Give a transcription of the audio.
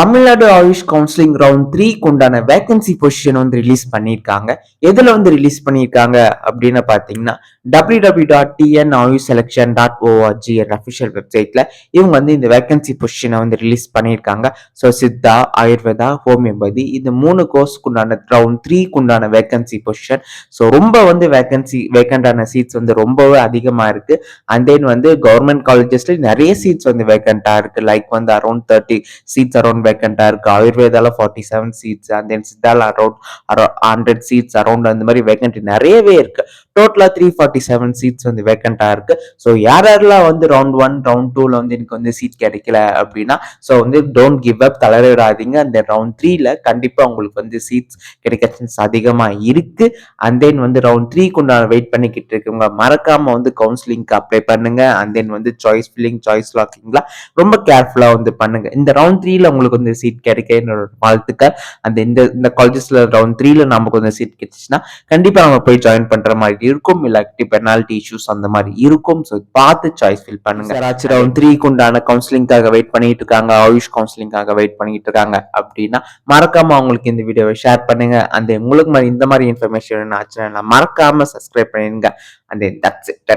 Tamil Nadu AYUSH counselling round 3க்கு உண்டான vacancy position வந்து release பண்ணியிருக்காங்க. எதுல வந்து ரிலீஸ் பண்ணியிருக்காங்க அப்படின்னு பார்த்தீங்கன்னா www.tnayushselection.org அஃபிஷியல் வெப்சைட்ல இவங்க வந்து இந்த வேகன்சி பொசிஷனை வந்து ரிலீஸ் பண்ணியிருக்காங்க. ஸோ சித்தா, ஆயுர்வேதா, ஹோமியோபதி இந்த 3 கோர்ஸ்க்கு உண்டான ரவுண்ட் 3க்கு உண்டான வேகன்சி பொசிஷன். ஸோ ரொம்ப வந்து வேக்கண்டான சீட்ஸ் வந்து ரொம்பவே அதிகமா இருக்கு. அண்ட் தென் வந்து கவர்மெண்ட் காலேஜஸ்ல நிறைய சீட்ஸ் வந்து வேக்கண்டா இருக்கு. லைக் வந்து அரௌண்ட் 30 சீட்ஸ் அரௌண்ட் வேக்கண்டா இருக்கு. ஆயுர்வேதால 47 சீட்ஸ் அண்ட் தென் சித்தால அரௌண்ட் 100 சீட்ஸ் அரௌண்ட் அந்த மாதிரி வேக்கண்ட் நிறையவே இருக்கு. டோட்டலா 347 சீட்ஸ் வந்து வேக்கண்டா இருக்கு. ஸோ யாரெல்லாம் வந்து ரவுண்ட் 1 ரவுண்ட் 2ல வந்து எனக்கு வந்து சீட் கிடைக்கல அப்படின்னா ஸோ வந்து டோன்ட் கிவ் அப், தளரிடாதீங்க. அந்த ரவுண்ட் 3ல கண்டிப்பா உங்களுக்கு வந்து சீட்ஸ் கிடைக்க சான்ஸ் அதிகமா இருக்கு. அண்ட் தென் வந்து ரவுண்ட் 3க்கு உண்டான வெயிட் பண்ணிக்கிட்டு இருக்கவங்க மறக்காம வந்து கவுன்சிலிங்க்கு அப்ளை பண்ணுங்க. அண்ட் தென் வந்து சாய்ஸ் ஃபில்லிங், சாய்ஸ் லாக்கிங்லாம் ரொம்ப கேர்ஃபுல்லா வந்து பண்ணுங்க. இந்த ரவுண்ட் 3ல உங்களுக்கு வந்து சீட் கிடைக்க என்னோட வாழ்த்துக்கள். அந்த இந்த காலேஜஸ்ல ரவுண்ட் 3ல நமக்கு வந்து சீட் கிடைச்சுன்னா கண்டிப்பா நம்ம போய் ஜாயின் பண்ற மாதிரி இருக்கும். இல்லாட்டி பெனால்டி இஷ்யூஸ் அந்த மாதிரி இருக்கும். ஸோ பார்த்து சாய்ஸ் ஃபில் பண்ணுங்க. யாராச்சும் ரவுண்ட் 3க்கு உண்டான கவுன்சிலிங்காக வெயிட் பண்ணிட்டு இருக்காங்க, ஆயுஷ் கவுன்சிலிங்காக வெயிட் பண்ணிட்டு இருக்காங்க அப்படின்னா மறக்காம அவங்களுக்கு இந்த வீடியோவை ஷேர் பண்ணுங்க. அந்த உங்களுக்கு இந்த மாதிரி இன்ஃபர்மேஷன் ஆச்சுன்னா மறக்காம சப்ஸ்கிரைப் பண்ணிடுங்க. அந்த தட்ஸ் இட்.